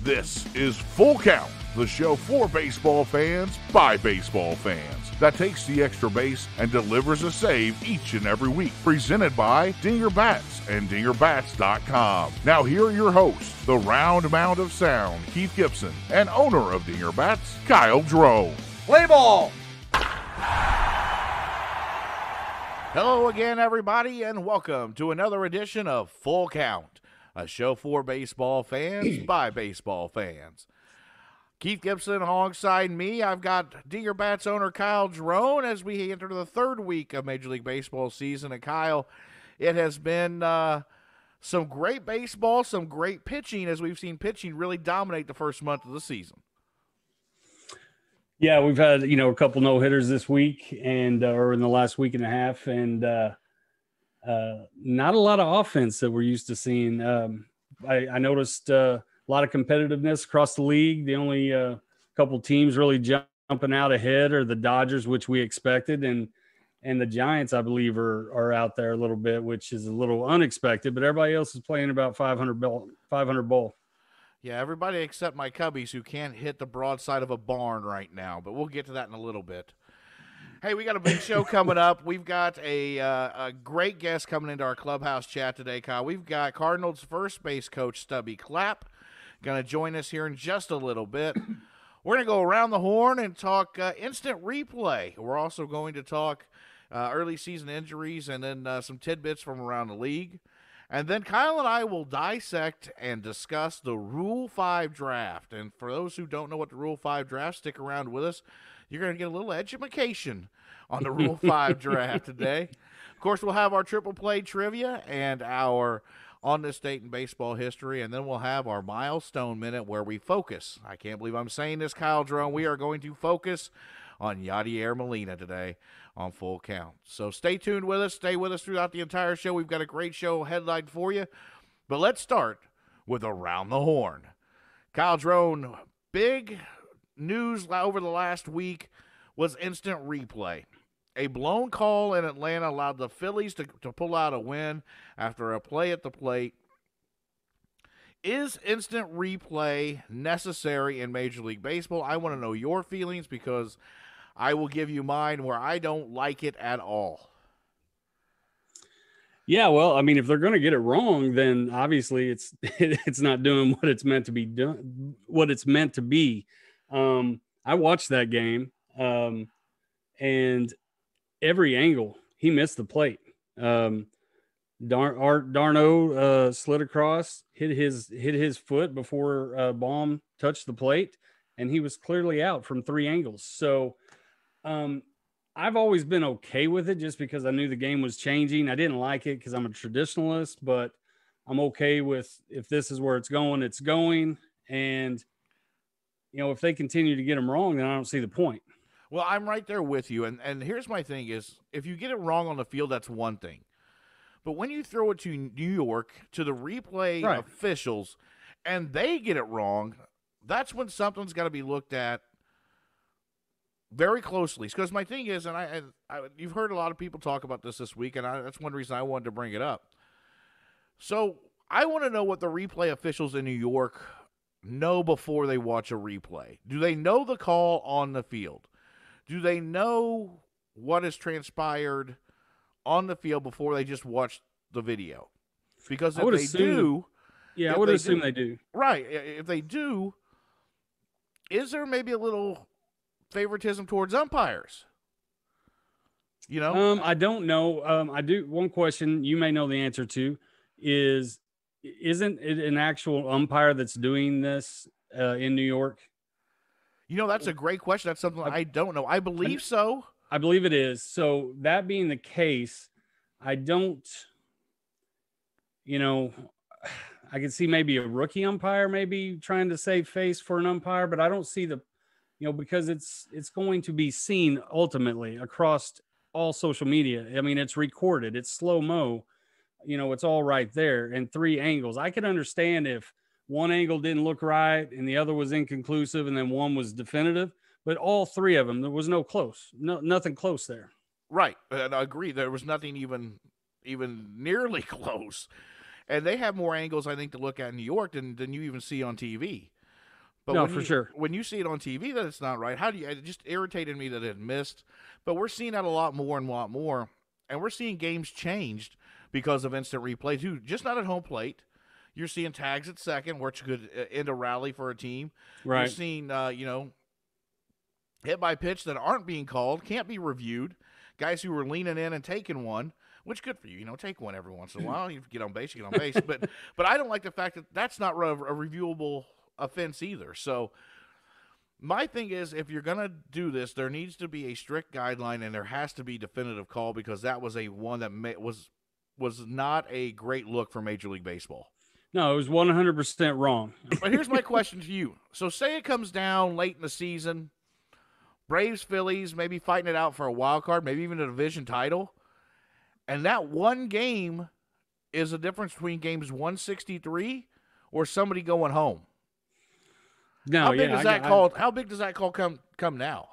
This is Full Count, the show for baseball fans by baseball fans that takes the extra base and delivers a save each and every week. Presented by Dinger Bats and DingerBats.com. Now here are your hosts, the round mound of sound, Keith Gibson, and owner of Dinger Bats, Kyle Drone. Play ball! Hello again, everybody, and welcome to another edition of Full Count, a show for baseball fans by baseball fans. Keith Gibson alongside me. I've got Dinger Bats owner Kyle Drone as we enter the third week of Major League Baseball season. And Kyle, it has been some great baseball, some great pitching, as we've seen pitching really dominate the first month of the season. Yeah, we've had, a couple no-hitters this week and or in the last week and a half, and not a lot of offense that we're used to seeing. I noticed a lot of competitiveness across the league. The only couple teams really jumping out ahead are the Dodgers, which we expected, and the Giants, I believe, are out there a little bit, which is a little unexpected, but everybody else is playing about 500 ball. Yeah, everybody except my Cubbies, who can't hit the broadside of a barn right now, but we'll get to that in a little bit. Hey, we got a big show coming up. We've got a great guest coming into our Clubhouse Chat today, Kyle. We've got Cardinals first base coach Stubby Clapp going to join us here in just a little bit. We're going to go around the horn and talk instant replay. We're also going to talk early season injuries and then some tidbits from around the league. And then Kyle and I will dissect and discuss the Rule 5 draft. And for those who don't know what the Rule 5 draft, stick around with us. You're going to get a little education on the Rule 5 draft today. Of course, we'll have our triple play trivia and our on this date in baseball history. And then we'll have our milestone minute where we focus. I can't believe I'm saying this, Kyle Drone. We are going to focus on Yadier Molina today on Full Count. So stay tuned with us. Stay with us throughout the entire show. We've got a great show headlined for you. But let's start with Around the Horn. Kyle Drone, big news over the last week was instant replay. A blown call in Atlanta allowed the Phillies to pull out a win after a play at the plate. Is instant replay necessary in Major League Baseball? I want to know your feelings because I will give you mine where I don't like it at all. Yeah, well, I mean, if they're going to get it wrong, then obviously it's not doing what it's meant to be done. What it's meant to be. I watched that game, and every angle he missed the plate. Darno slid across, hit his foot before Baum touched the plate, and he was clearly out from three angles. So. I've always been okay with it just because I knew the game was changing. I didn't like it because I'm a traditionalist, but I'm okay with if this is where it's going, it's going. And, if they continue to get them wrong, then I don't see the point. Well, I'm right there with you. And here's my thing is if you get it wrong on the field, that's one thing. But when you throw it to New York, to the replay officials, and they get it wrong, that's when something's got to be looked at very closely. Because my thing is, and I you've heard a lot of people talk about this week, and that's one reason I wanted to bring it up. So I want to know what the replay officials in New York know before they watch a replay. Do they know the call on the field? Do they know what has transpired on the field before they just watch the video? Because if they do... Yeah, I would assume they do. Right. If they do, is there maybe a little favoritism towards umpires? I don't know. I do. One question you may know the answer to isn't it an actual umpire that's doing this in New York? That's a great question. That's something I don't know. I believe so. I believe it is. So that being the case, I don't, I can see maybe a rookie umpire maybe trying to save face for an umpire, but I don't see the, because it's going to be seen ultimately across all social media. I mean, it's recorded, it's slow-mo, it's all right there and three angles. I could understand if one angle didn't look right and the other was inconclusive and then one was definitive, but all three of them, there was nothing close there. Right. And I agree. There was nothing even nearly close. And they have more angles, I think, to look at in New York than you even see on TV. But No, for sure. when you see it on TV that it's not right, how do you? It just irritated me that it missed. But we're seeing that a lot more and a lot more, and we're seeing games changed because of instant replay too. Just not at home plate. You're seeing tags at second, which could end a rally for a team. Right. You're seeing, hit by pitch that aren't being called, can't be reviewed. Guys who were leaning in and taking one, which good for you. Take one every once in a while. You get on base, you get on base. But I don't like the fact that that's not a reviewable offense either. So my thing is, if you're going to do this, there needs to be a strict guideline, and there has to be definitive call, because that was one that was not a great look for Major League Baseball. No, it was 100% wrong. But here's my question to you. So say it comes down late in the season, Braves, Phillies, maybe fighting it out for a wild card, maybe even a division title, and that one game is the difference between games 163 or somebody going home. No, how big does that call come now?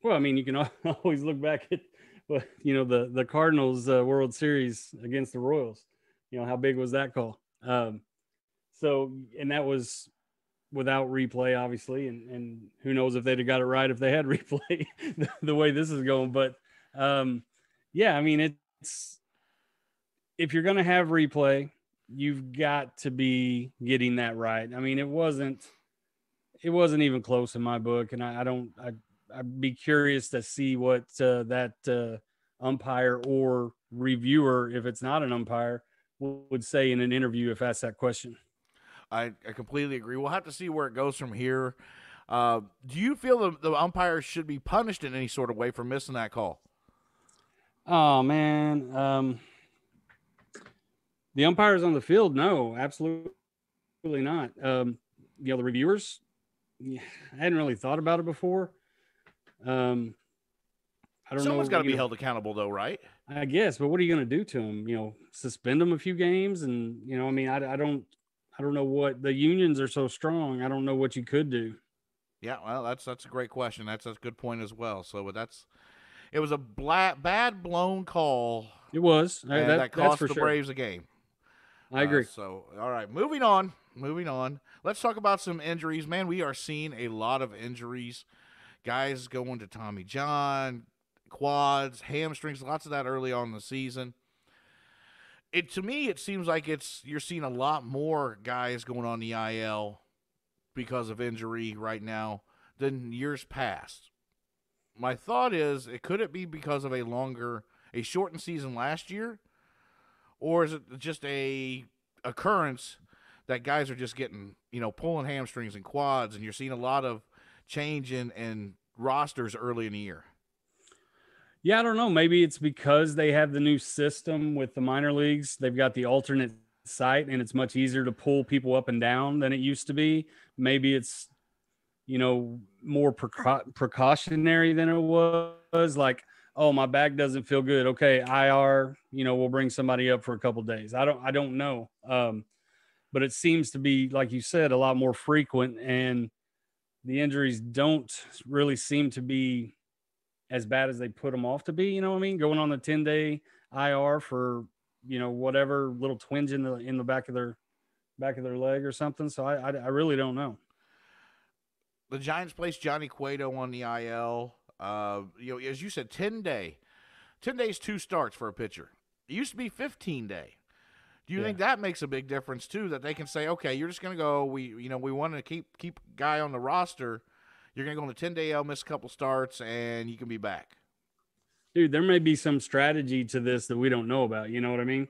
Well, I mean, you can always look back at the Cardinals World Series against the Royals. How big was that call? So, and that was without replay, obviously, and who knows if they'd have got it right if they had replay the way this is going. But yeah, I mean, it's, if you're going to have replay, you've got to be getting that right. I mean, it wasn't even close in my book. And I'd be curious to see what that umpire or reviewer, if it's not an umpire, would say in an interview if asked that question. I completely agree. We'll have to see where it goes from here. Do you feel the umpires should be punished in any sort of way for missing that call? Oh, man. The umpires on the field, no, absolutely not. The reviewers, I hadn't really thought about it before. I don't know. Someone's got to be held accountable, though, right? I guess, but what are you going to do to them? Suspend them a few games, and I mean, I don't know what the unions are so strong. I don't know what you could do. Yeah, well, that's a great question. That's a good point as well. So it was a bad blown call. It was. That cost the sure. Braves a game. I agree. So, all right, moving on. Let's talk about some injuries. Man, we are seeing a lot of injuries. Guys going to Tommy John, quads, hamstrings, lots of that early on in the season. To me, it seems like you're seeing a lot more guys going on the IL because of injury right now than years past. My thought is, could it be because of a shortened season last year? Or is it just a occurrence that guys are just getting, pulling hamstrings and quads, and you're seeing a lot of change in rosters early in the year? Yeah, I don't know. Maybe it's because they have the new system with the minor leagues. They've got the alternate site, and it's much easier to pull people up and down than it used to be. Maybe it's, more precautionary than it was. Like, oh, my back doesn't feel good. Okay, IR, we'll bring somebody up for a couple of days. I don't know. But it seems to be, like you said, a lot more frequent, and the injuries don't really seem to be as bad as they put them off to be. You know what I mean? Going on the 10-day IR for, whatever little twinge in the back of their leg or something. So I really don't know. The Giants placed Johnny Cueto on the IL. As you said, 10 days, 2 starts for a pitcher. It used to be 15-day. Do you think that makes a big difference too? That they can say, okay, you're just going to go. We want to keep guy on the roster. You're going to go on a 10-day IL, miss a couple starts, and you can be back. Dude, there may be some strategy to this that we don't know about. You know what I mean?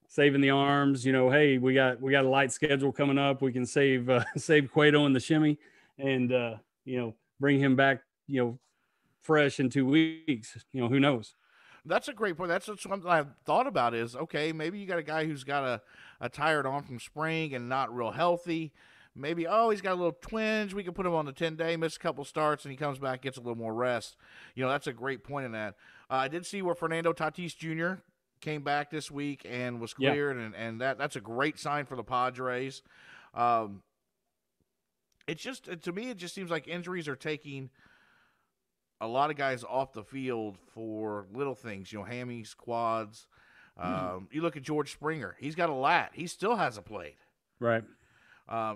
Saving the arms. Hey, we got a light schedule coming up. We can save Cueto in the shimmy, and bring him back. Fresh in 2 weeks. Who knows? That's a great point. That's something I've thought about is, okay, maybe you got a guy who's got a tired arm from spring and not real healthy. Maybe, he's got a little twinge. We can put him on the 10-day, miss a couple starts, and he comes back, gets a little more rest. That's a great point in that. I did see where Fernando Tatis Jr. came back this week and was cleared, and that's a great sign for the Padres. To me, it just seems like injuries are taking a lot of guys off the field for little things, hammies, quads. You look at George Springer. He's got a lat. He still hasn't played. Right.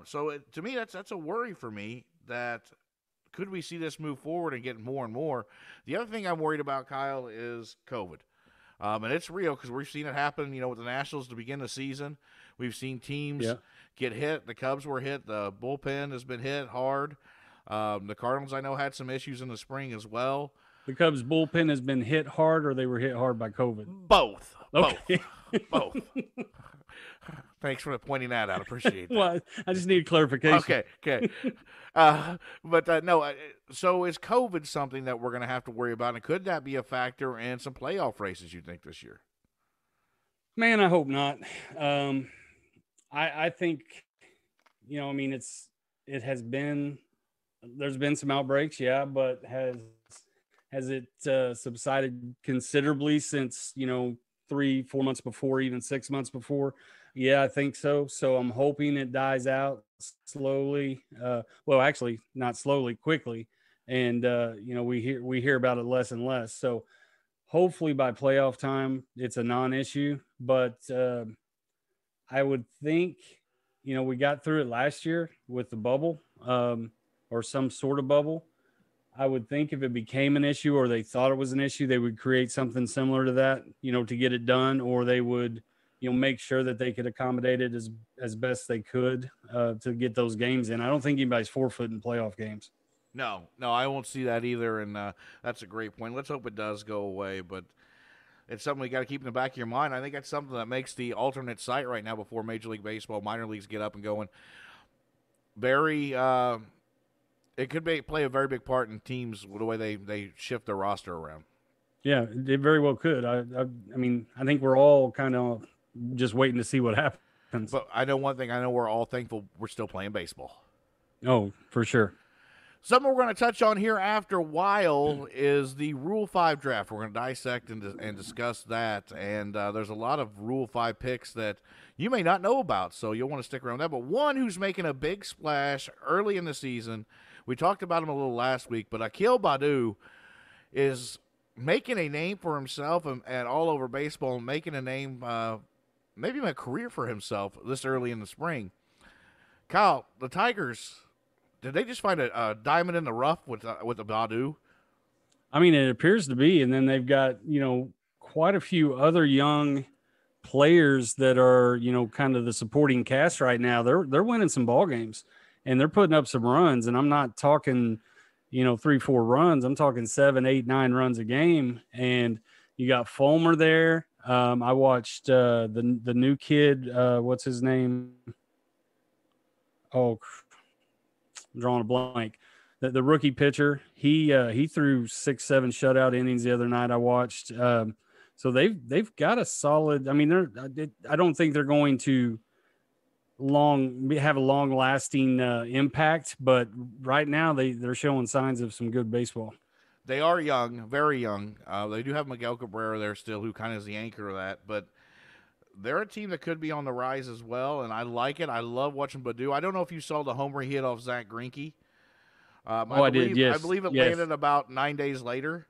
So to me, that's a worry for me. that could we see this move forward and get more and more? The other thing I'm worried about, Kyle, is COVID. And it's real because we've seen it happen, with the Nationals to begin the season. We've seen teams get hit. The Cubs were hit. The bullpen has been hit hard. The Cardinals, I know, had some issues in the spring as well. The Cubs bullpen has been hit hard, or they were hit hard by COVID? Both. Okay. Both. Thanks for pointing that out. Appreciate that. Well, I just need clarification. Okay. No. So is COVID something that we're going to have to worry about, and could that be a factor in some playoff races, you think, this year? Man, I hope not. I think, it has been, there's been some outbreaks, but has it subsided considerably since, 3-4 months before, even 6 months before? Yeah, I think so. So I'm hoping it dies out slowly. Well, actually not slowly, quickly. And, we hear about it less and less. So hopefully by playoff time, it's a non-issue, but I would think, we got through it last year with the bubble or some sort of bubble. I would think if it became an issue or they thought it was an issue, they would create something similar to that, to get it done, or they would, make sure that they could accommodate it as best they could to get those games in. I don't think anybody's forfeiting playoff games. No, I won't see that either, and that's a great point. Let's hope it does go away, but it's something we got to keep in the back of your mind. I think that's something that makes the alternate site right now before Major League Baseball, minor leagues get up and going. It could play a very big part in teams the way they shift their roster around. Yeah, it very well could. I think we're all kind of just waiting to see what happens. But I know one thing. I know we're all thankful we're still playing baseball. Oh, for sure. Something we're going to touch on here after a while is the Rule 5 draft. We're going to dissect and discuss that. And there's a lot of Rule 5 picks that you may not know about, so you'll want to stick around with that. But one who's making a big splash early in the season, we talked about him a little last week, but Akil Baddoo is making a name for himself and all over baseball, and making a name, maybe a career for himself this early in the spring. Kyle, the Tigers, did they just find a diamond in the rough with the Baddoo? It appears to be, and then they've got, quite a few other young players that are, kind of the supporting cast right now. They're winning some ball games. And they're putting up some runs, and I'm not talking, 3-4 runs. I'm talking 7, 8, 9 runs a game. And you got Fulmer there. I watched the new kid. What's his name? Oh, I'm drawing a blank. The rookie pitcher. He threw 6, 7 shutout innings the other night. I watched. So they've got a solid. I don't think they're going to have a long-lasting impact, but right now they're showing signs of some good baseball. They are young, very young. They do have Miguel Cabrera there still, who kind of is the anchor of that, but they're a team that could be on the rise as well, and I like it. I love watching Baddoo. I don't know if you saw the homer he hit off Zach Greinke. I did, yes. I believe it landed about 9 days later.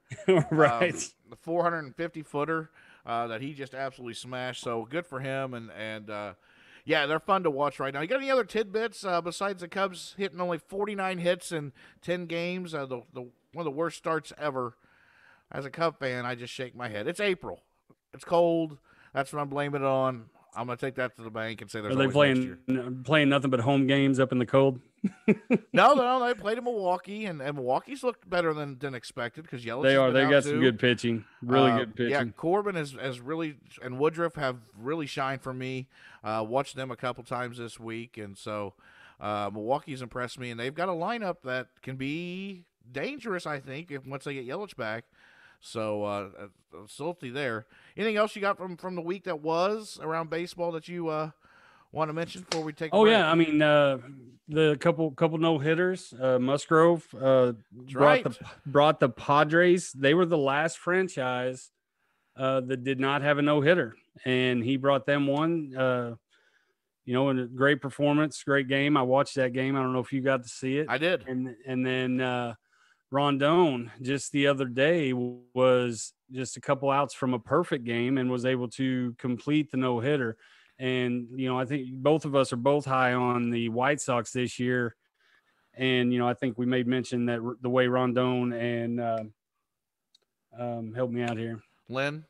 Right. The 450-footer that he just absolutely smashed, so good for him, and yeah, they're fun to watch right now. You got any other tidbits besides the Cubs hitting only 49 hits in 10 games? One of the worst starts ever. As a Cub fan, I just shake my head. It's April. It's cold. That's what I'm blaming it on. I'm going to take that to the bank and say there's always next year. Playing nothing but home games up in the cold? No, they played in Milwaukee, and Milwaukee's looked better than expected because Yelich. They are. They got too. Some good pitching. Really good pitching. Yeah, Corbin has really, and Woodruff have really shined for me. Watched them a couple times this week, and so Milwaukee's impressed me, and they've got a lineup that can be dangerous, I think, once they get Yelich back. So salty there. Anything else you got from the week that was around baseball that you want to mention before we take? Oh yeah, the couple no hitters. Musgrove brought the Padres. They were the last franchise that did not have a no hitter, and he brought them one. And a great performance, great game. I watched that game. I don't know if you got to see it. I did. And then Rondon just the other day was just a couple outs from a perfect game and was able to complete the no hitter. And, I think both of us are both high on the White Sox this year. And, I think we may mention that the way Rondon and help me out here. Lynn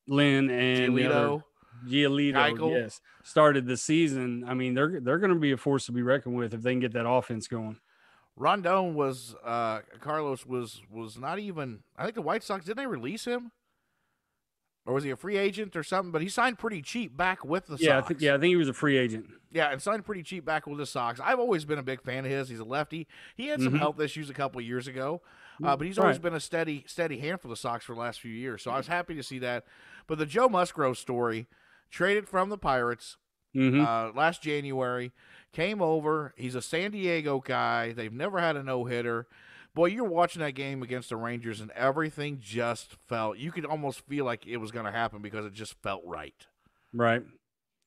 and Giolito, yes, started the season. I mean, they're going to be a force to be reckoned with if they can get that offense going. Rondon was Carlos was not even. I think the White Sox, didn't they release him, or was he a free agent or something? But he signed pretty cheap back with the Sox. I think he was a free agent. Yeah, and signed pretty cheap back with the Sox. I've always been a big fan of his. He's a lefty. He had some health issues a couple of years ago, but he's always been a steady hand for the Sox for the last few years. So I was happy to see that. But the Joe Musgrove story, traded from the Pirates last January, came over. He's a San Diego guy. They've never had a no-hitter. Boy, you're watching that game against the Rangers, and everything just felt – you could almost feel like it was going to happen because it just felt right. Right.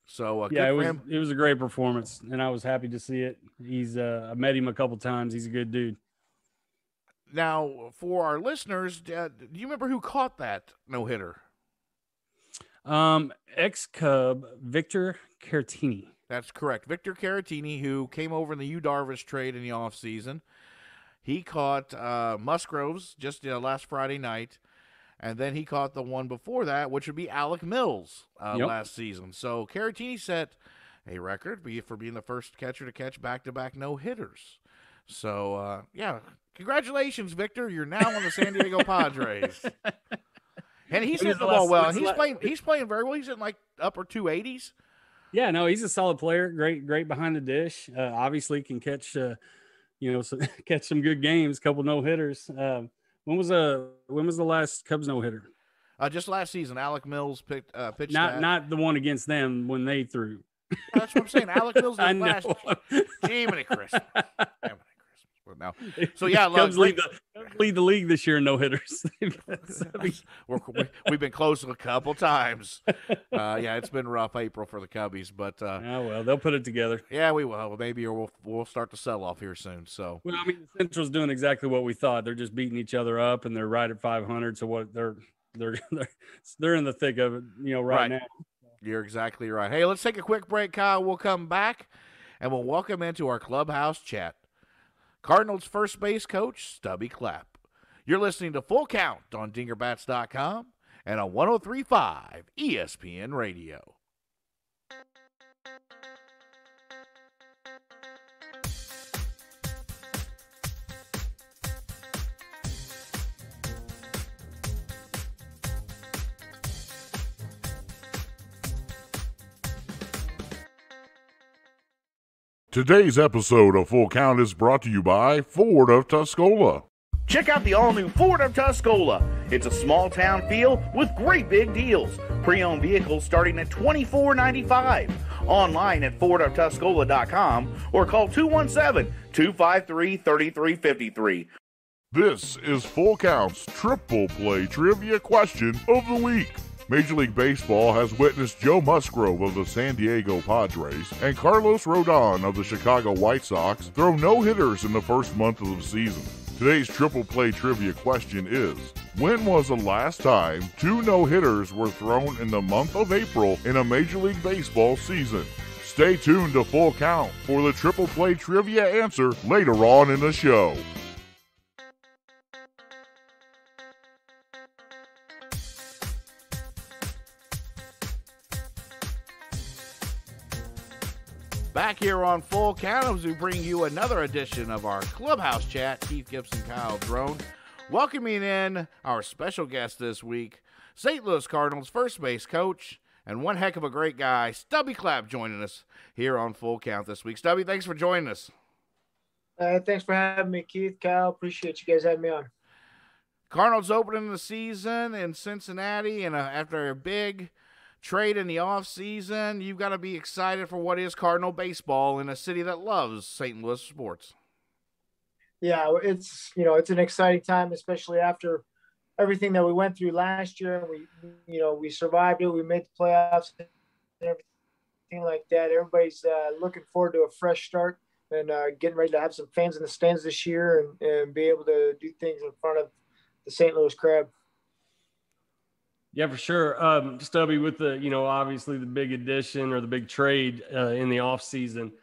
So, it was a great performance, and I was happy to see it. He's I met him a couple times. He's a good dude. Now, for our listeners, do you remember who caught that no-hitter? Ex-Cub Victor Caratini. That's correct. Victor Caratini, who came over in the Yu Darvish trade in the offseason. He caught Musgroves just last Friday night, and then he caught the one before that, which would be Alec Mills last season. So Caratini set a record for being the first catcher to catch back-to-back no-hitters. So, congratulations, Victor. You're now on the San Diego Padres. And he's hitting the ball well. And he's playing very well. He's in like upper 280s. Yeah, no, he's a solid player. Great behind the dish. Obviously can catch catch some good games, couple no-hitters. When was the last Cubs no-hitter? Just last season. Alec Mills pitched not the one against them when they threw. That's what I'm saying. Alec Mills did I last. Jiminy Christmas. Now, so Cubs lead the league this year in no hitters. We've been close a couple times. It's been rough April for the Cubbies, but they'll put it together. Yeah, we will. Maybe we'll start to sell off here soon. So I mean, the Central's doing exactly what we thought. They're just beating each other up, and they're right at 500. So what they're in the thick of it, right now. You're exactly right. Hey, let's take a quick break, Kyle. We'll come back and we'll welcome into our Clubhouse Chat Cardinals first base coach, Stubby Clapp. You're listening to Full Count on DingerBats.com and on 103.5 ESPN Radio. Today's episode of Full Count is brought to you by Ford of Tuscola. Check out the all-new Ford of Tuscola. It's a small-town feel with great big deals. Pre-owned vehicles starting at $24.95. Online at FordofTuscola.com or call 217-253-3353. This is Full Count's Triple Play Trivia Question of the Week. Major League Baseball has witnessed Joe Musgrove of the San Diego Padres and Carlos Rodon of the Chicago White Sox throw no-hitters in the first month of the season. Today's Triple Play Trivia question is, when was the last time two no-hitters were thrown in the month of April in a Major League Baseball season? Stay tuned to Full Count for the Triple Play Trivia answer later on in the show. Back here on Full Count as we bring you another edition of our Clubhouse Chat. Keith Gibson, Kyle Drone, welcoming in our special guest this week, St. Louis Cardinals first base coach and one heck of a great guy, Stubby Clapp, joining us here on Full Count this week. Stubby, thanks for joining us. Thanks for having me, Keith. Kyle, appreciate you guys having me on. Cardinals opening the season in Cincinnati, and after a big trade in the offseason, you've got to be excited for what is Cardinal baseball in a city that loves St. Louis sports. Yeah, it's an exciting time, especially after everything that we went through last year. We survived it. We made the playoffs and everything like that. Everybody's looking forward to a fresh start and getting ready to have some fans in the stands this year and be able to do things in front of the St. Louis crowd. Yeah, for sure. Stubby, with the, obviously the big addition or the big trade in the offseason,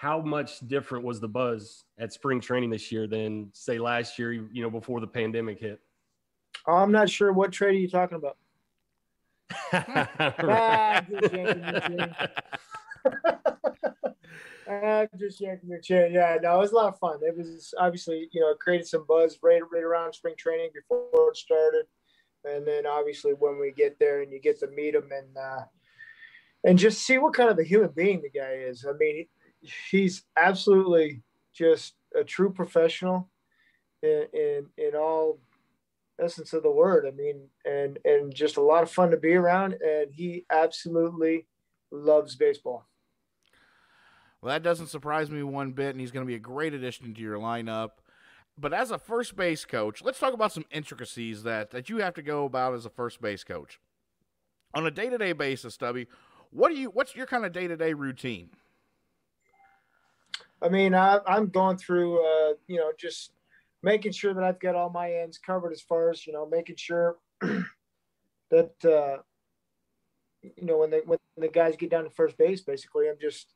how much different was the buzz at spring training this year than say last year, before the pandemic hit? I'm not sure what trade are you talking about. Right. I'm just yanking your chain. Yeah, no, it was a lot of fun. It was obviously, it created some buzz right around spring training before it started. And then obviously when we get there and you get to meet him and just see what kind of a human being the guy is. I mean, he's absolutely just a true professional in all essence of the word. I mean, and just a lot of fun to be around. And he absolutely loves baseball. Well, that doesn't surprise me one bit, and he's going to be a great addition to your lineup. But as a first base coach, let's talk about some intricacies that you have to go about as a first base coach. On a day-to-day basis, Stubby, what's your kind of day-to-day routine? I mean, I'm going through, just making sure that I've got all my ends covered as far as, making sure that, when the guys get down to first base, basically, I'm just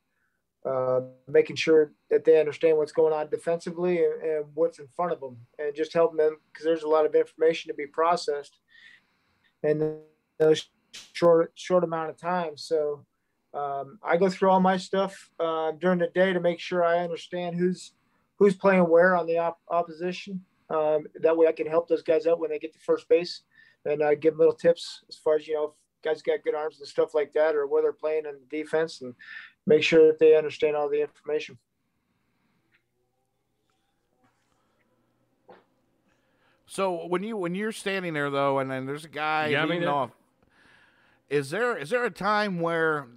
making sure that they understand what's going on defensively and what's in front of them, and just helping them, because there's a lot of information to be processed in those short amount of time. So I go through all my stuff during the day to make sure I understand who's playing where on the opposition. That way I can help those guys out when they get to first base, and I give them little tips as far as, if guys got good arms and stuff like that, or where they're playing in the defense, and make sure that they understand all the information. So when you're standing there though, and then there's a guy leading off, is there a time where,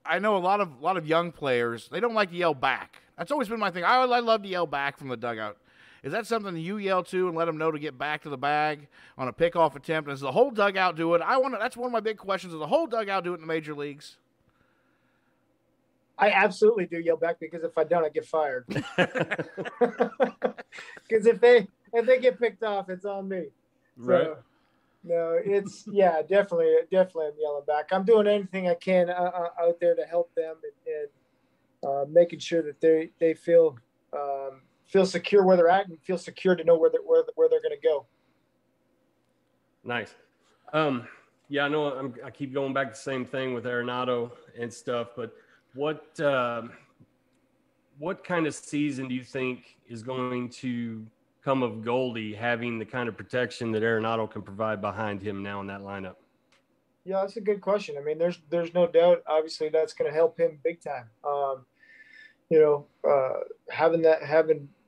I know a lot of young players, they don't like to yell back. That's always been my thing. I love to yell back from the dugout. Is that something that you yell to and let them know to get back to the bag on a pickoff attempt? Does the whole dugout do it? That's one of my big questions. Does the whole dugout do it in the major leagues? I absolutely do yell back, because if I don't, I get fired. Because if they get picked off, it's on me. Right. So, no, it's definitely I'm yelling back. I'm doing anything I can out there to help them and making sure that they feel secure where they're at, and feel secure to know where they're going to go. Nice. Yeah, I know I keep going back to the same thing with Arenado and stuff, but what kind of season do you think is going to come of Goldie having the kind of protection that Arenado can provide behind him now in that lineup? Yeah, that's a good question. I mean, there's no doubt, obviously, that's going to help him big time. Having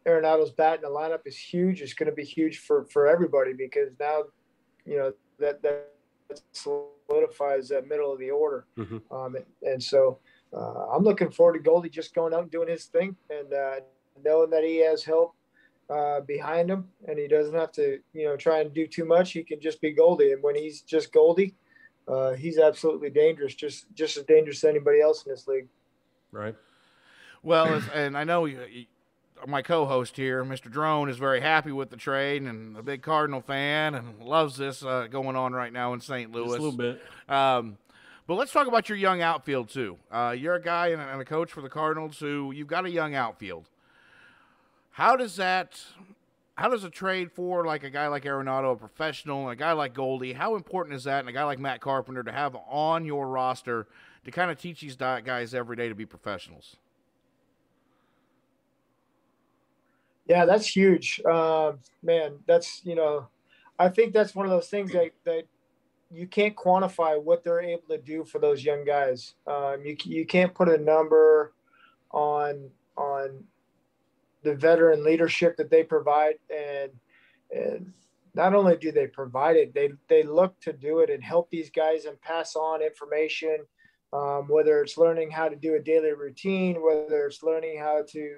Arenado's bat in the lineup is huge. It's going to be huge for everybody, because now, that solidifies that middle of the order. Mm-hmm. And so I'm looking forward to Goldie just going out and doing his thing, and knowing that he has help behind him, and he doesn't have to, try and do too much. He can just be Goldie. And when he's just Goldie, he's absolutely dangerous, just as dangerous as anybody else in this league. Right. Well, and I know my co-host here, Mr. Drone, is very happy with the trade and a big Cardinal fan and loves this going on right now in St. Louis. Just a little bit. But let's talk about your young outfield too. You're a guy and a coach for the Cardinals who you've got a young outfield. How does a trade for like a guy like Arenado, a professional, and a guy like Goldie, how important is that, and a guy like Matt Carpenter to have on your roster to kind of teach these guys every day to be professionals? Yeah, that's huge. Man, that's, I think that's one of those things that you can't quantify what they're able to do for those young guys. You can't put a number on the veteran leadership that they provide. And not only do they provide it, they look to do it and help these guys and pass on information, whether it's learning how to do a daily routine, whether it's learning how to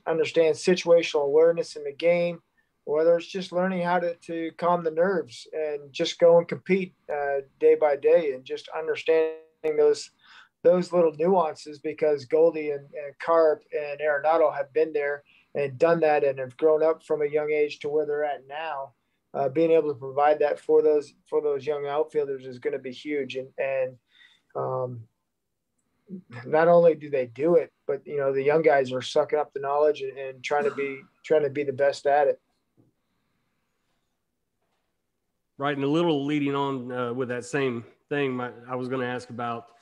understand situational awareness in the game, whether it's just learning how to calm the nerves and just go and compete day by day, and just understanding those little nuances, because Goldie and Carp and Arenado have been there and done that and have grown up from a young age to where they're at now. Being able to provide that for those young outfielders is going to be huge. And not only do they do it, but the young guys are sucking up the knowledge and trying to be the best at it. Right, and a little leading on with that same thing, I was going to ask about,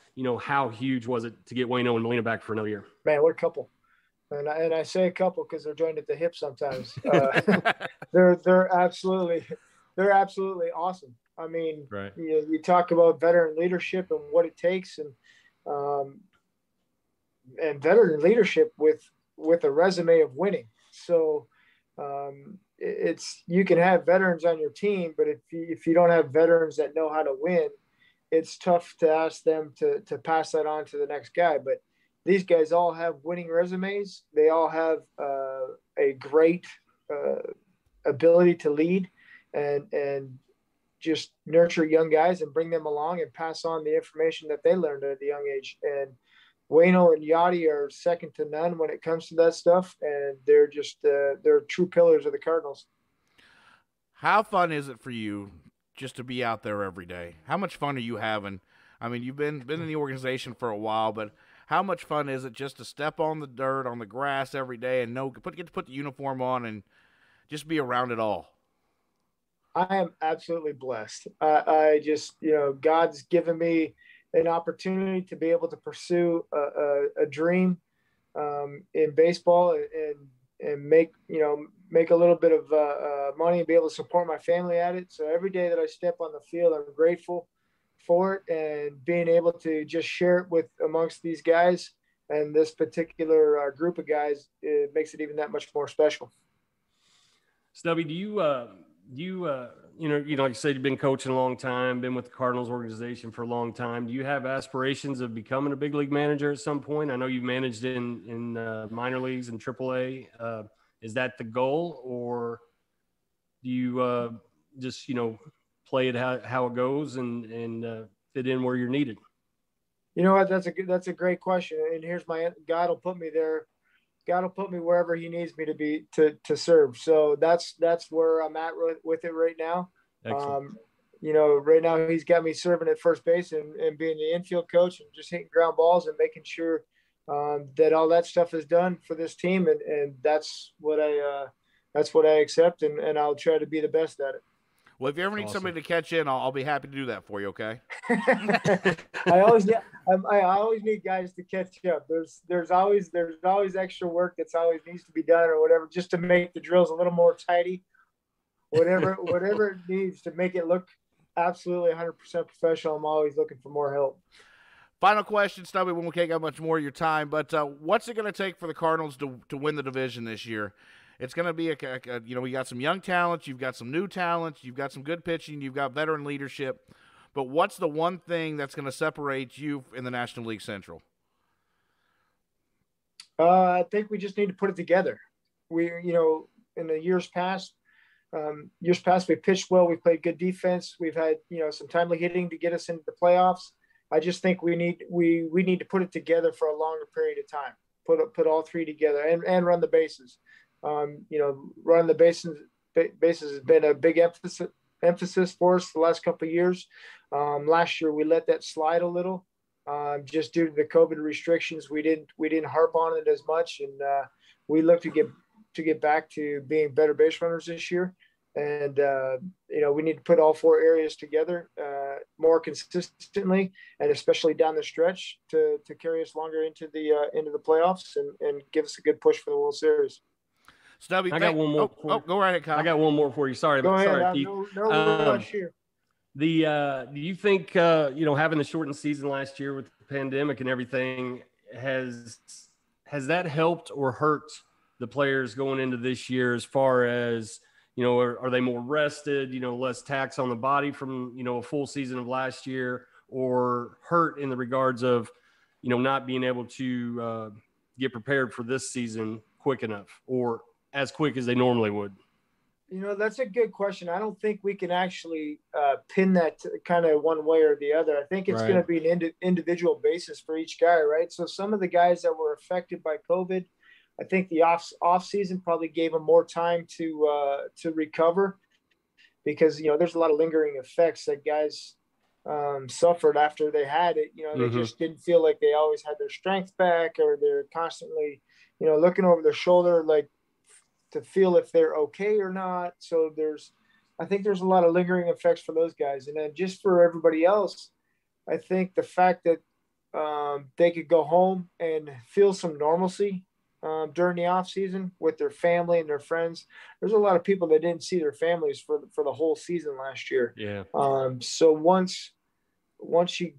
how huge was it to get Waino and Molina back for another year? Man, what a couple! And I say a couple because they're joined at the hip sometimes. They're absolutely awesome. I mean, right. You talk about veteran leadership and what it takes, and veteran leadership with a resume of winning. So you can have veterans on your team, but if you don't have veterans that know how to win, it's tough to ask them to pass that on to the next guy. But these guys all have winning resumes. They all have a great ability to lead and just nurture young guys and bring them along and pass on the information that they learned at a young age. And Waino and Yadi are second to none when it comes to that stuff, and they're just they're true pillars of the Cardinals. How fun is it for you just to be out there every day? How much fun are you having? I mean, you've been in the organization for a while, but how much fun is it just to step on the dirt, on the grass every day, and get to put the uniform on and just be around it all? I am absolutely blessed. I just, God's given me an opportunity to be able to pursue a dream in baseball and make a little bit of money and be able to support my family at it. So every day that I step on the field, I'm grateful for it, and being able to just share it with amongst these guys and this particular group of guys, it makes it even that much more special. Stubby, do you like you said, you've been coaching a long time, been with the Cardinals organization for a long time. Do you have aspirations of becoming a big league manager at some point? I know you've managed in minor leagues and AAA. Is that the goal, or do you just play it how it goes and fit in where you're needed? You know what? That's a great question. And here's God will put me there. God will put me wherever He needs me to be to serve. So that's where I'm at with it right now. Excellent. Right now He's got me serving at first base and being the infield coach and just hitting ground balls and making sure that all that stuff is done for this team. And that's what I accept, and I'll try to be the best at it. Well, if you ever need somebody to catch in, I'll be happy to do that for you. Okay. I always need guys to catch up. There's always extra work that's always needs to be done or whatever, just to make the drills a little more tidy. Whatever it needs to make it look absolutely 100% professional. I'm always looking for more help. Final question, Stubby. We can't get much more of your time, but what's it going to take for the Cardinals to win the division this year? It's going to be we got some young talent, you've got some new talent, you've got some good pitching, you've got veteran leadership. But what's the one thing that's going to separate you in the National League Central? I think we just need to put it together. We, in the years past, we pitched well. We played good defense. We've had, some timely hitting to get us into the playoffs. I just think we need to put it together for a longer period of time. Put all three together and run the bases. Running the bases has been a big emphasis for us the last couple of years. Last year we let that slide a little, just due to the COVID restrictions. We didn't harp on it as much, and we look to get back to being better base runners this year. And we need to put all four areas together more consistently, and especially down the stretch to carry us longer into the playoffs and give us a good push for the World Series. Stubby, I got one more. Go right ahead, Kyle. I got one more for you. Sorry, go ahead. Sorry, Keith. No rush here. Do you think having the shortened season last year with the pandemic and everything has that helped or hurt the players going into this year as far as are they more rested, less tax on the body from a full season of last year, or hurt in the regards of not being able to get prepared for this season quick enough or as quick as they normally would? That's a good question. I don't think we can actually pin that kind of one way or the other. I think it's going to be an individual basis for each guy, right? So some of the guys that were affected by COVID, I think the off season probably gave them more time to recover, because there's a lot of lingering effects that guys suffered after they had it. They just didn't feel like they always had their strength back, or they're constantly, looking over their shoulder, like to feel if they're okay or not. So I think there's a lot of lingering effects for those guys. And then just for everybody else, I think the fact that they could go home and feel some normalcy during the off season with their family and their friends. There's a lot of people that didn't see their families for the whole season last year. Yeah. So once you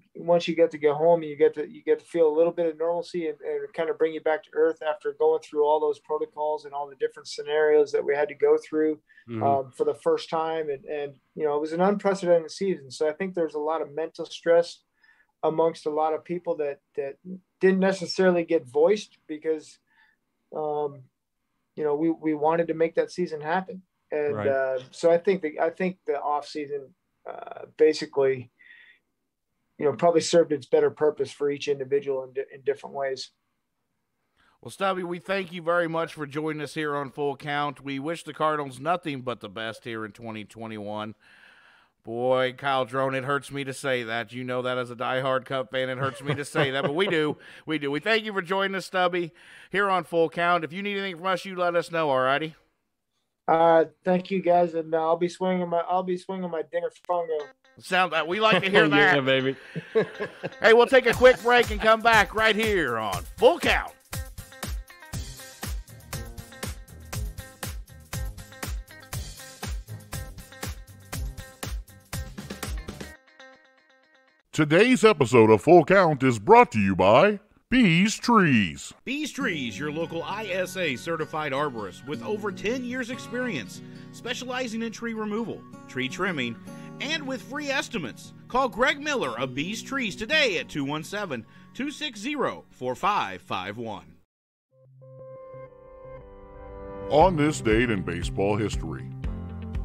get to go home, and you get to feel a little bit of normalcy and kind of bring you back to earth after going through all those protocols and all the different scenarios that we had to go through for the first time. And it was an unprecedented season. So I think there's a lot of mental stress amongst a lot of people that didn't necessarily get voiced because, we wanted to make that season happen. And right. So I think the off season basically, probably served its better purpose for each individual in different ways. Well, Stubby, we thank you very much for joining us here on Full Count. We wish the Cardinals nothing but the best here in 2021. Boy, Kyle Drone, it hurts me to say that. You know that as a diehard Cub fan, it hurts me to say that, but we do. We do. We thank you for joining us, Stubby, here on Full Count. If you need anything from us, you let us know, all righty? Thank you, guys, and I'll be swinging my dinger fungo. We like to hear that. Yeah, baby. Hey, we'll take a quick break and come back right here on Full Count. Today's episode of Full Count is brought to you by Bees Trees. Bees Trees, your local ISA certified arborist with over 10 years experience, specializing in tree removal, tree trimming, and with free estimates. Call Greg Miller of Bees Trees today at 217-260-4551. On this date in baseball history,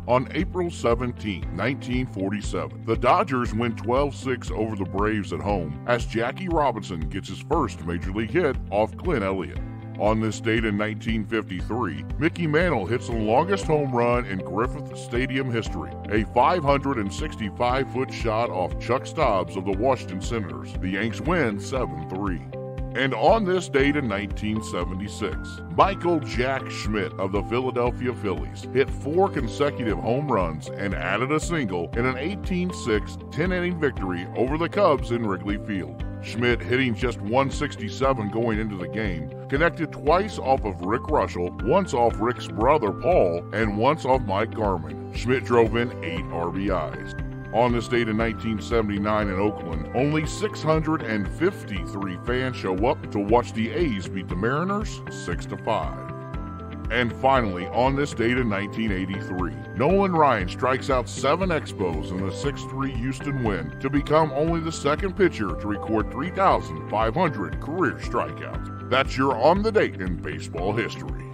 on April 17, 1947, the Dodgers win 12-6 over the Braves at home as Jackie Robinson gets his first major league hit off Clint Elliott. On this date in 1953, Mickey Mantle hits the longest home run in Griffith Stadium history, a 565-foot shot off Chuck Stobbs of the Washington Senators. The Yanks win 7-3. And on this date in 1976, Michael Jack Schmidt of the Philadelphia Phillies hit 4 consecutive home runs and added a single in an 18-6 10-inning victory over the Cubs in Wrigley Field. Schmidt, hitting just 167 going into the game, connected twice off of Rick Russell, once off Rick's brother Paul, and once off Mike Garman. Schmidt drove in 8 RBIs. On this date in 1979 in Oakland, only 653 fans show up to watch the A's beat the Mariners 6-5. And finally, on this date in 1983, Nolan Ryan strikes out 7 Expos in the 6-3 Houston win to become only the second pitcher to record 3,500 career strikeouts. That's your On the Date in baseball history.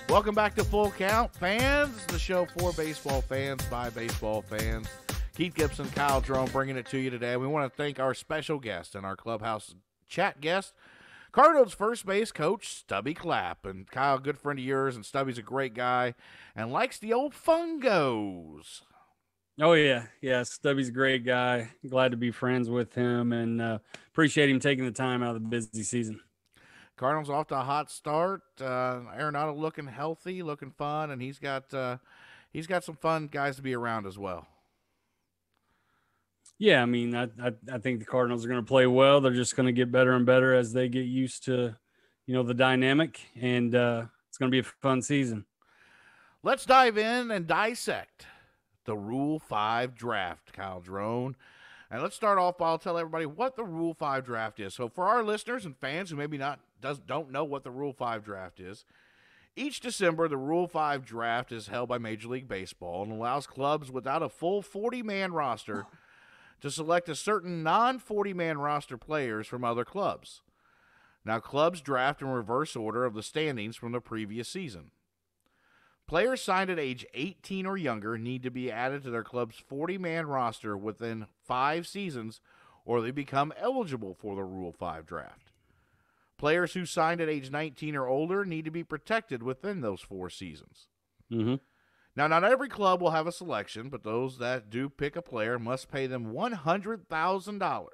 Welcome back to Full Count, fans, the show for baseball fans, by baseball fans. Keith Gibson, Kyle Drone bringing it to you today. We want to thank our special guest and our Clubhouse Chat guest, Cardinals first base coach Stubby Clapp. And Kyle, good friend of yours, and Stubby's a great guy and likes the old fungos. Oh, yeah. Yeah, Stubby's a great guy. Glad to be friends with him, and appreciate him taking the time out of the busy season. Cardinals off to a hot start. Arenado looking healthy, looking fun, and he's got some fun guys to be around as well. Yeah, I mean, I think the Cardinals are going to play well. They're just going to get better and better as they get used to, the dynamic, and it's going to be a fun season. Let's dive in and dissect the Rule 5 draft, Kyle Drone. And let's start off by I'll tell everybody what the Rule 5 draft is. So for our listeners and fans who maybe don't know what the Rule 5 draft is, each December the Rule 5 draft is held by Major League Baseball and allows clubs without a full 40-man roster to select a certain non-40-man roster players from other clubs. Now, clubs draft in reverse order of the standings from the previous season. Players signed at age 18 or younger need to be added to their club's 40-man roster within 5 seasons, or they become eligible for the Rule 5 draft. Players who signed at age 19 or older need to be protected within those 4 seasons. Mm-hmm. Now, not every club will have a selection, but those that do pick a player must pay them $100,000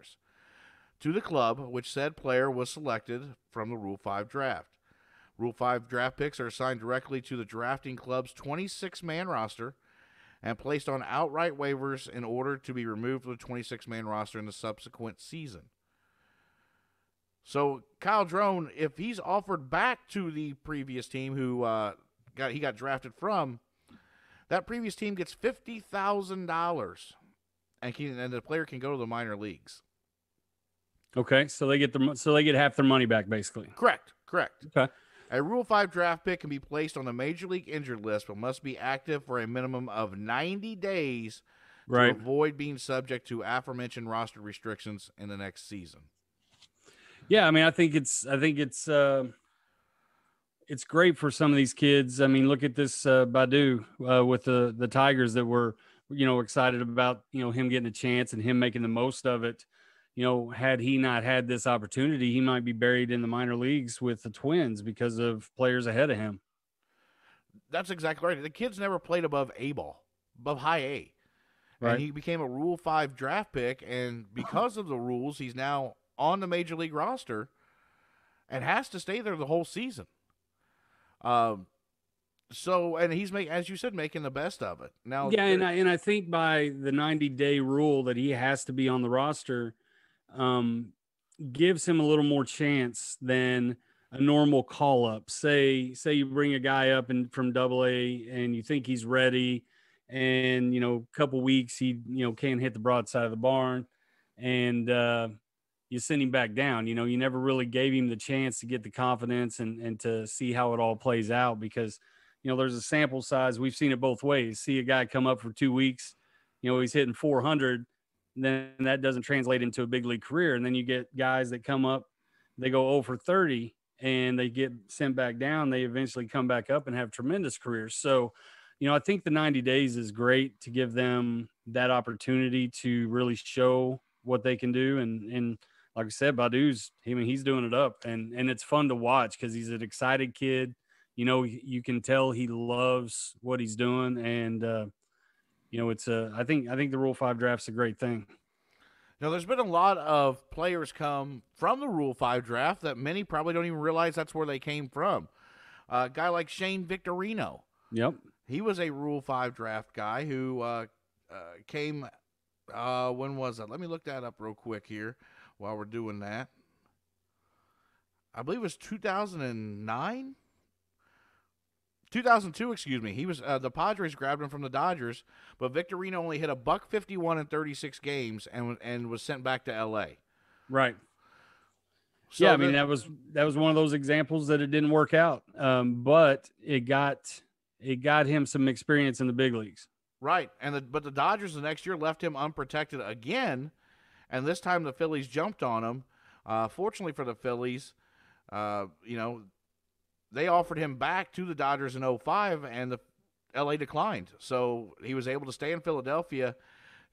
to the club which said player was selected from the Rule 5 draft. Rule 5 draft picks are assigned directly to the drafting club's 26-man roster and placed on outright waivers in order to be removed from the 26-man roster in the subsequent season. So Kyle Drone, if he's offered back to the previous team who he got drafted from, that previous team gets $50,000, and the player can go to the minor leagues. Okay, so they get half their money back, basically. Correct. Okay. A Rule 5 draft pick can be placed on the Major League injured list, but must be active for a minimum of 90 days to avoid being subject to aforementioned roster restrictions in the next season. Yeah, I mean, I think it's great for some of these kids. I mean, look at this Badu with the Tigers that were, excited about, him getting a chance and him making the most of it. Had he not had this opportunity, he might be buried in the minor leagues with the Twins because of players ahead of him. That's exactly right. The kid's never played above A-ball, above high A. Right. And he became a Rule 5 draft pick, and because of the rules, he's now on the Major League roster and has to stay there the whole season. And he's as you said, making the best of it. Now, yeah, and I think by the 90-day rule that he has to be on the roster, gives him a little more chance than a normal call up. Say you bring a guy up from AA and you think he's ready, and a couple weeks he can't hit the broadside of the barn, and you send him back down. You never really gave him the chance to get the confidence and to see how it all plays out, because there's a sample size. We've seen it both ways. See a guy come up for 2 weeks, he's hitting 400. Then that doesn't translate into a big league career. And then you get guys that come up, they go 0 for 30 and they get sent back down. They eventually come back up and have tremendous careers. So, I think the 90 days is great to give them that opportunity to really show what they can do. And like I said, Badu's, he's doing it up, and it's fun to watch because he's an excited kid. You can tell he loves what he's doing. And, I think the Rule 5 draft's a great thing. Now, there's been a lot of players come from the Rule 5 draft that many probably don't even realize that's where they came from. A guy like Shane Victorino. Yep. He was a Rule 5 draft guy who came, when was that? Let me look that up real quick here while we're doing that. I believe it was 2009? 2002, excuse me. He was the Padres grabbed him from the Dodgers, but Victorino only hit a .151 in 36 games and was sent back to L.A. Right. So yeah, I mean that was one of those examples that it didn't work out, but it got him some experience in the big leagues. Right, but the Dodgers the next year left him unprotected again, and this time the Phillies jumped on him. Fortunately for the Phillies, they offered him back to the Dodgers in 2005, and the L.A. declined. So he was able to stay in Philadelphia,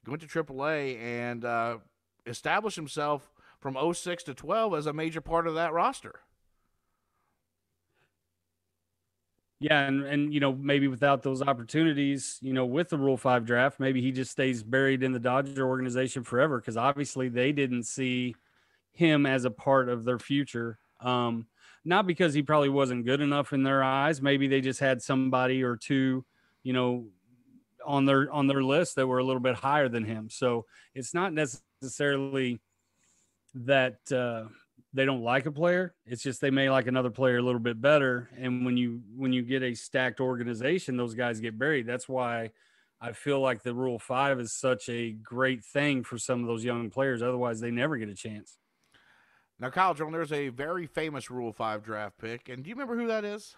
went to AAA, and establish himself from 2006 to 2012 as a major part of that roster. Yeah, and maybe without those opportunities, with the Rule 5 draft, maybe he just stays buried in the Dodger organization forever, because obviously they didn't see him as a part of their future. Not because he probably wasn't good enough in their eyes. Maybe they just had somebody or two, on their list that were a little bit higher than him. So it's not necessarily that they don't like a player. It's just they may like another player a little bit better. And when you get a stacked organization, those guys get buried. That's why I feel like the Rule 5 is such a great thing for some of those young players. Otherwise, they never get a chance. Now, Kyle Jordan, there's a very famous Rule 5 draft pick, and do you remember who that is?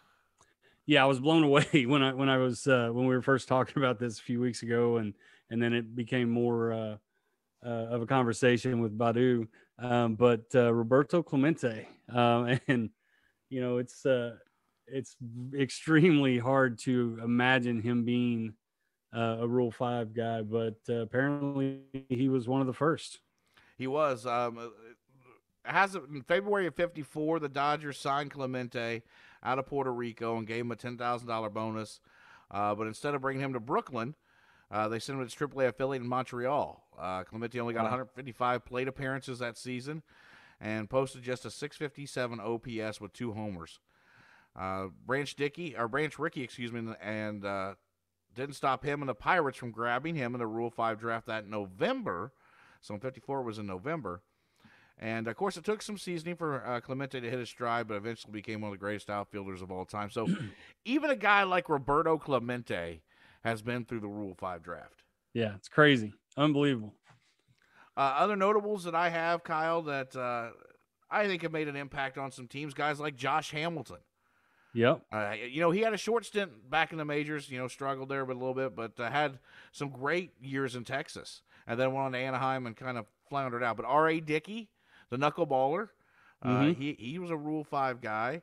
Yeah, I was blown away when we were first talking about this a few weeks ago, and then it became more of a conversation with Badu. But Roberto Clemente, and it's extremely hard to imagine him being a Rule 5 guy, but apparently he was one of the first. He was. in February of 54, the Dodgers signed Clemente out of Puerto Rico and gave him a $10,000 bonus. But instead of bringing him to Brooklyn, they sent him to his AAA affiliate in Montreal. Clemente only got 155 plate appearances that season and posted just a .657 OPS with 2 homers. Branch Rickey, and didn't stop him and the Pirates from grabbing him in the Rule 5 draft that November. So in 54 was in November. And, of course, it took some seasoning for Clemente to hit his stride, but eventually became one of the greatest outfielders of all time. So even a guy like Roberto Clemente has been through the Rule 5 draft. Yeah, it's crazy. Unbelievable. Other notables that I have, Kyle, that I think have made an impact on some teams, guys like Josh Hamilton. Yep. He had a short stint back in the majors, struggled there a little bit, but had some great years in Texas. And then went on to Anaheim and kind of floundered out. But R.A. Dickey, the knuckleballer, he was a Rule 5 guy.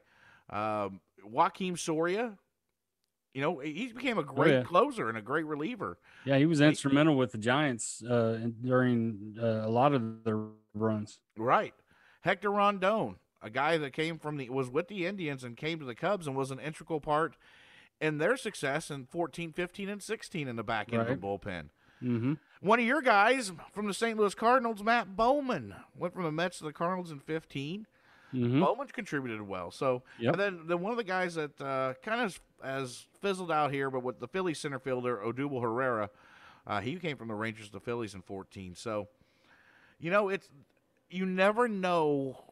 Joaquim Soria, he became a great closer and a great reliever. Yeah, he was instrumental with the Giants during a lot of their runs. Right. Hector Rondon, a guy that was with the Indians and came to the Cubs and was an integral part in their success in 14, 15, and 16 in the back end of the bullpen. Mm-hmm. One of your guys from the St. Louis Cardinals, Matt Bowman, went from the Mets to the Cardinals in 15. Mm-hmm. Bowman contributed well. So, and then one of the guys that kind of has fizzled out here, but with the Phillies center fielder, Odubel Herrera, he came from the Rangers to the Phillies in 14. So, you never know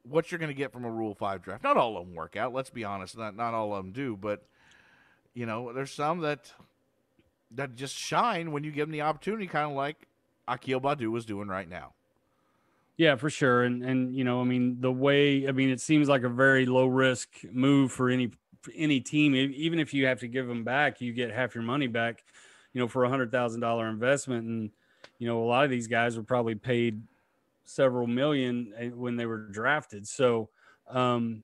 what you're going to get from a Rule 5 draft. Not all of them work out. Let's be honest. Not all of them do. But, there's some that just shine when you give them the opportunity, kind of like Akil Baddoo is doing right now. Yeah, for sure. And it seems like a very low risk move for any team. Even if you have to give them back, you get half your money back, for $100,000 investment. And, a lot of these guys were probably paid several million when they were drafted. So, high,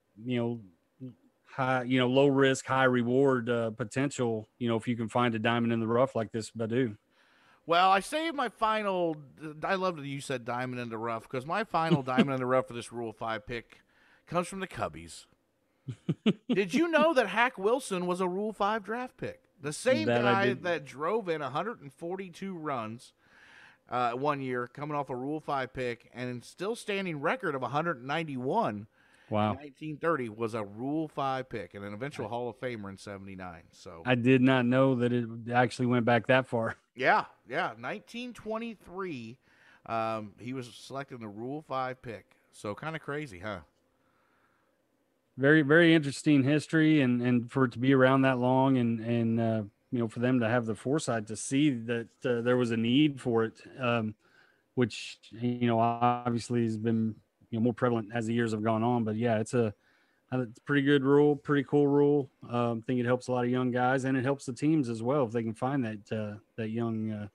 low risk, high reward potential, if you can find a diamond in the rough like this Baddoo. Well, I saved my final – I love that you said diamond in the rough because my final diamond in the rough for this Rule 5 pick comes from the Cubbies. Did you know that Hack Wilson was a Rule 5 draft pick? The same guy that drove in 142 runs 1 year coming off a Rule 5 pick and still standing record of 191 Wow. in 1930 was a Rule 5 pick and an eventual Hall of Famer in 79. So I did not know that it actually went back that far. Yeah. 1923, he was selected in the Rule 5 pick. So kind of crazy, huh? Very, very interesting history, and for it to be around that long, and for them to have the foresight to see that there was a need for it, which obviously has been more prevalent as the years have gone on. But yeah, it's a pretty good rule, pretty cool rule. I think it helps a lot of young guys, and it helps the teams as well if they can find that young,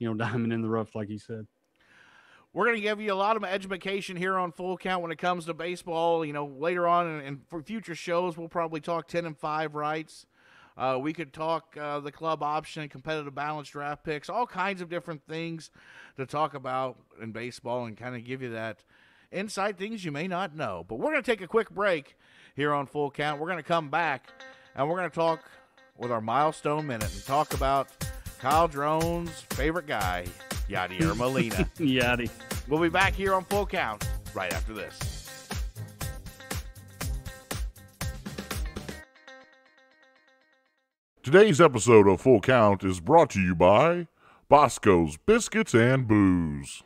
diamond in the rough, like you said. We're going to give you a lot of education here on Full Count when it comes to baseball. Later on and for future shows, we'll probably talk 10 and 5 rights. We could talk the club option, competitive balance draft picks, all kinds of different things to talk about in baseball and kind of give you that inside things you may not know. But we're going to take a quick break here on Full Count. We're going to come back, and we're going to talk with our Milestone Minute and talk about Kyle Drone's favorite guy, Yadier Molina. Yadi. We'll be back here on Full Count right after this. Today's episode of Full Count is brought to you by Bosco's Biscuits and Booze.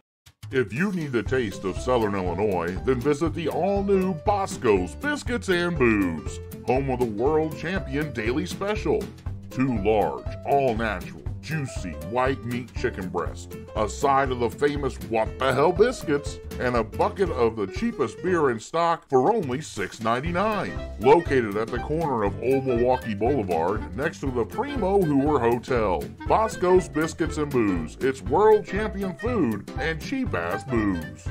If you need the taste of Southern Illinois, then visit the all-new Bosco's Biscuits and Booze, home of the world champion daily special. 2 large, all-natural, juicy white meat chicken breast, a side of the famous What the Hell biscuits, and a bucket of the cheapest beer in stock for only $6.99. Located at the corner of Old Milwaukee Boulevard, next to the Primo Hooer Hotel. Bosco's Biscuits and Booze, it's world champion food and cheap-ass booze.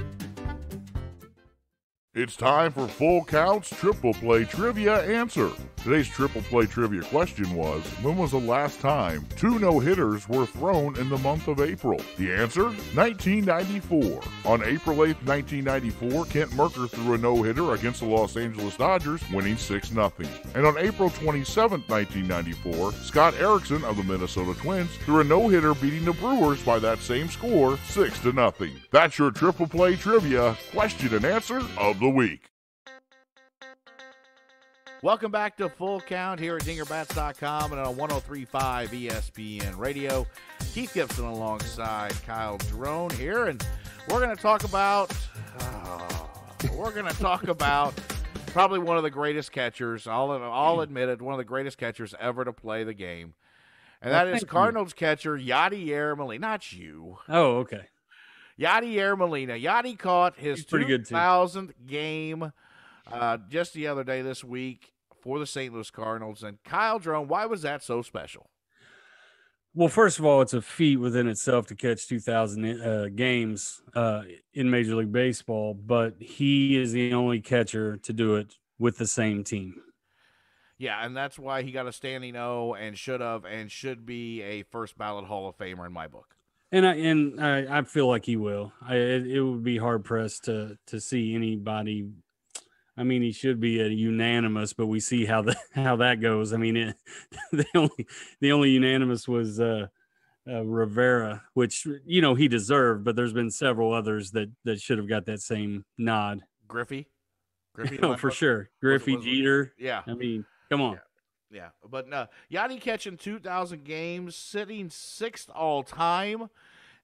It's time for Full Count's Triple Play Trivia Answer. Today's Triple Play Trivia question was, when was the last time 2 no-hitters were thrown in the month of April? The answer? 1994. On April 8th, 1994, Kent Mercker threw a no-hitter against the Los Angeles Dodgers, winning 6-0. And on April 27th, 1994, Scott Erickson of the Minnesota Twins threw a no-hitter beating the Brewers by that same score, 6-0. That's your Triple Play Trivia question and answer of the week. Welcome back to Full Count here at dingerbats.com and on 103.5 ESPN Radio. Keith Gibson alongside Kyle Drone here, and we're going to talk about probably one of the greatest catchers. I'll admit it, one of the greatest catchers ever to play the game, and that is Cardinals catcher Yadier Molina. Not you. Oh, okay. Yadier Molina. Yadi caught his 2,000th game just the other day this week for the St. Louis Cardinals. And Kyle Drone, why was that so special? Well, first of all, it's a feat within itself to catch 2,000 games in Major League Baseball, but he is the only catcher to do it with the same team. Yeah, and that's why he got a standing O and should be a first ballot Hall of Famer in my book. And I feel like he will. It would be hard pressed to see anybody. I mean, he should be a unanimous, but we see how that goes. I mean, the only unanimous was Rivera, which he deserved, but there's been several others that should have got that same nod. Griffey, for sure. Griffey, Jeter. Yeah, I mean, come on. Yeah, but Yadi catching 2,000 games, sitting 6th all time,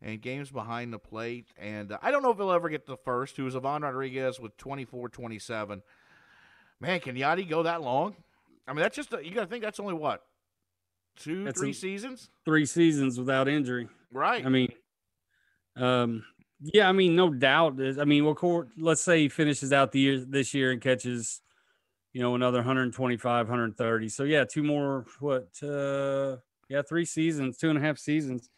and games behind the plate. And I don't know if he'll ever get the first, who is Ivan Rodriguez with 24-27. Man, can Yadi go that long? I mean, that's just you got to think that's only what, 3 seasons? 3 seasons without injury, right? I mean, yeah, I mean, no doubt. I mean, let's say he finishes out this year and catches, another 125, 130. So, yeah, 2 more, 3 seasons, 2.5 seasons.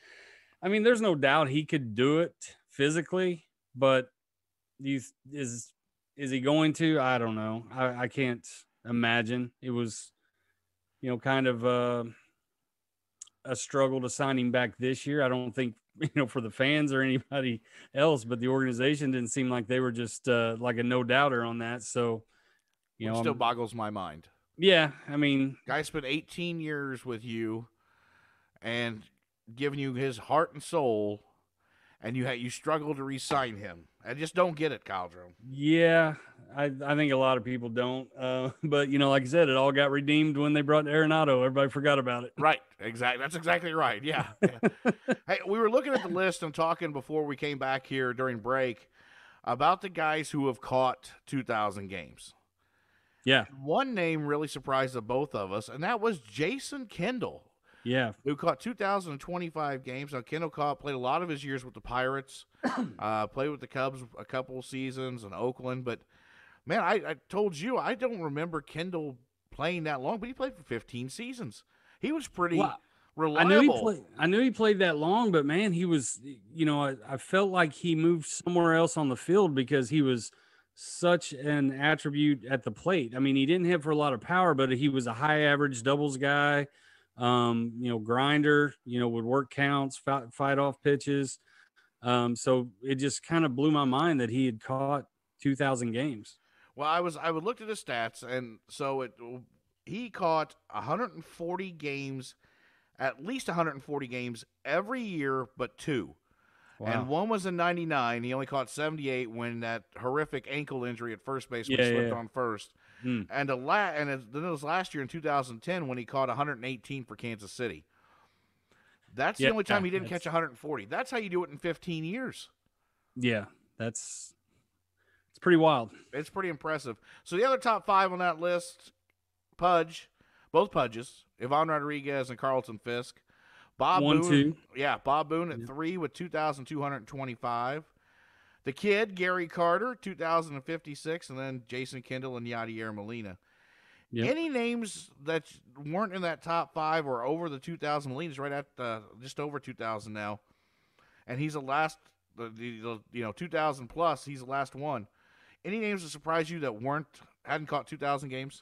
I mean, there's no doubt he could do it physically, but is he going to? I don't know. I can't imagine. It was, kind of a struggle to sign him back this year. I don't think, for the fans or anybody else, but the organization didn't seem like they were just like a no-doubter on that. So, Which still boggles my mind. Yeah, I mean, guy spent 18 years with you and giving you his heart and soul, and you struggle to re-sign him. I just don't get it, Kyle Drone. Yeah, I think a lot of people don't. But like I said, it all got redeemed when they brought Arenado. Everybody forgot about it. Right, exactly. That's exactly right. Yeah. Hey, we were looking at the list and talking before we came back here during break about the guys who have caught 2,000 games. Yeah. One name really surprised the both of us, and that was Jason Kendall. Yeah. Who caught 2,025 games. Now, Kendall played a lot of his years with the Pirates, played with the Cubs a couple seasons in Oakland. But, man, I told you, I don't remember Kendall playing that long, but he played for 15 seasons. He was pretty reliable. I knew he played that long, but, man, he was, I felt like he moved somewhere else on the field because he was such an attribute at the plate. I mean, he didn't hit for a lot of power, but he was a high average doubles guy. Grinder, would work counts, fight off pitches. So it just kind of blew my mind that he had caught 2,000 games. Well, I would look at his stats, and so he caught 140 games, at least 140 games every year, but 2. Wow. And one was in 99. He only caught 78 when that horrific ankle injury at first base when he slipped on first. And then it was last year in 2010 when he caught 118 for Kansas City. That's the only time he didn't catch 140. That's how you do it in 15 years. Yeah, it's pretty wild. It's pretty impressive. So the other top 5 on that list, both Pudges, Ivan Rodriguez and Carlton Fisk. Bob Boone at 3 with 2,225. The kid, Gary Carter, 2,056, and then Jason Kendall and Yadier Molina. Yep. Any names that weren't in that top 5 or over the 2,000? Molina's right at just over 2,000 now, and he's the last, 2,000 plus. He's the last one. Any names that surprised you that hadn't caught 2,000 games?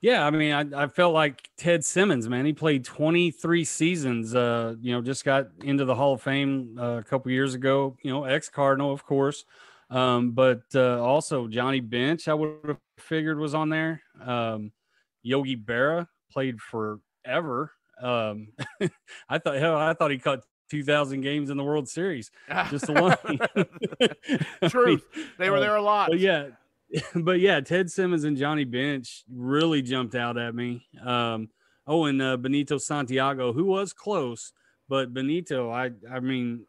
Yeah, I mean, I felt like Ted Simmons, man. He played 23 seasons. Just got into the Hall of Fame a couple years ago. Ex-Cardinal, of course, but also Johnny Bench, I would have figured was on there. Yogi Berra played forever. I thought he caught 2,000 games in the World Series just alone. Truth, they were there a lot. But yeah, Ted Simmons and Johnny Bench really jumped out at me. And Benito Santiago, who was close, but Benito, I mean,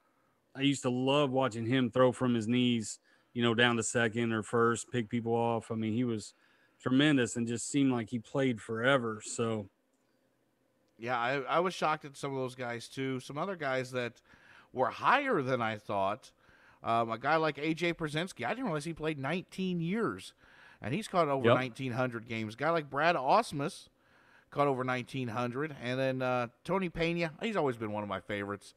I used to love watching him throw from his knees, down to second or first, pick people off. I mean, he was tremendous and just seemed like he played forever. So, yeah, I was shocked at some of those guys too. Some other guys that were higher than I thought. A guy like A.J. Przinsky, I didn't realize he played 19 years, and he's caught over 1,900 games. A guy like Brad Ausmus caught over 1,900, and then Tony Pena, he's always been one of my favorites.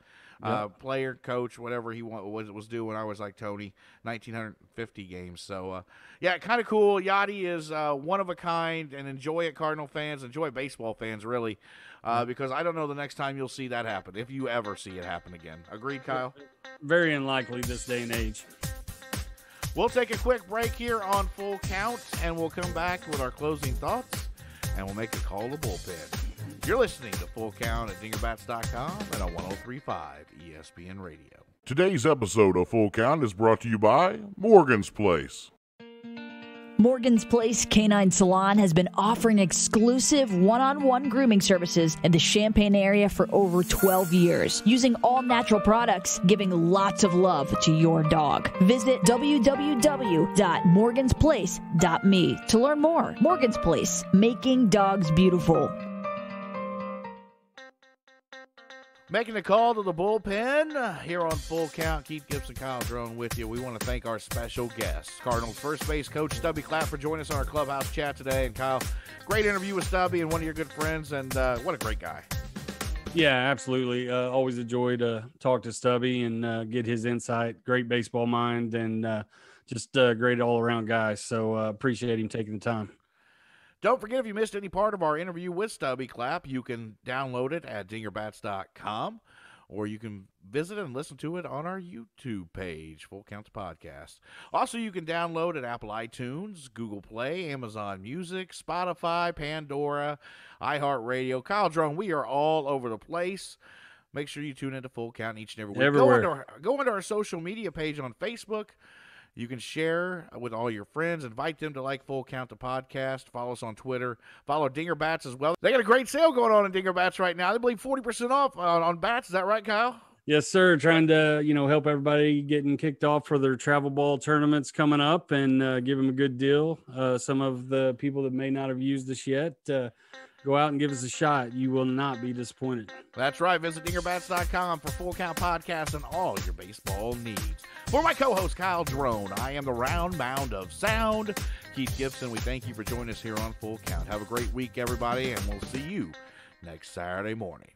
Player, coach, whatever he was doing, I was like Tony, 1,950 games. So, kind of cool. Yadi is one of a kind, and enjoy it, Cardinal fans. Enjoy baseball fans, really, because I don't know the next time you'll see that happen, if you ever see it happen again. Agreed, Kyle? Very unlikely this day and age. We'll take a quick break here on Full Count, and we'll come back with our closing thoughts, and we'll make a call to bullpen. You're listening to Full Count at dingerbats.com and on 103.5 ESPN Radio. Today's episode of Full Count is brought to you by Morgan's Place. Morgan's Place Canine Salon has been offering exclusive one-on-one grooming services in the Champaign area for over 12 years, using all-natural products, giving lots of love to your dog. Visit www.morgansplace.me to learn more. Morgan's Place, making dogs beautiful. Making a call to the bullpen here on Full Count. Keith Gibson, Kyle Drone with you. We want to thank our special guests, Cardinals first base coach Stubby Clapp, for joining us on our Clubhouse Chat today. And Kyle, great interview with Stubby and one of your good friends, and what a great guy. Yeah, absolutely. Always a joy to talk to Stubby and get his insight. Great baseball mind and just a great all-around guy. So appreciate him taking the time. Don't forget, if you missed any part of our interview with Stubby Clapp, you can download it at dingerbats.com, or you can visit and listen to it on our YouTube page, Full Count Podcast. Also, you can download at Apple iTunes, Google Play, Amazon Music, Spotify, Pandora, iHeartRadio. Kyle Drone, we are all over the place. Make sure you tune into Full Count each and every week. Everywhere. Go into our social media page on Facebook. You can share with all your friends. Invite them to like Full Count the podcast. Follow us on Twitter. Follow Dinger Bats as well. They got a great sale going on in Dinger Bats right now. They believe 40% off on bats. Is that right, Kyle? Yes, sir. Trying to, help everybody getting kicked off for their travel ball tournaments coming up and give them a good deal. Some of the people that may not have used this yet, go out and give us a shot. You will not be disappointed. That's right. Visit dingerbats.com for Full Count Podcast and all your baseball needs. For my co-host, Kyle Drone, I am the round mound of sound, Keith Gibson. We thank you for joining us here on Full Count. Have a great week, everybody, and we'll see you next Saturday morning.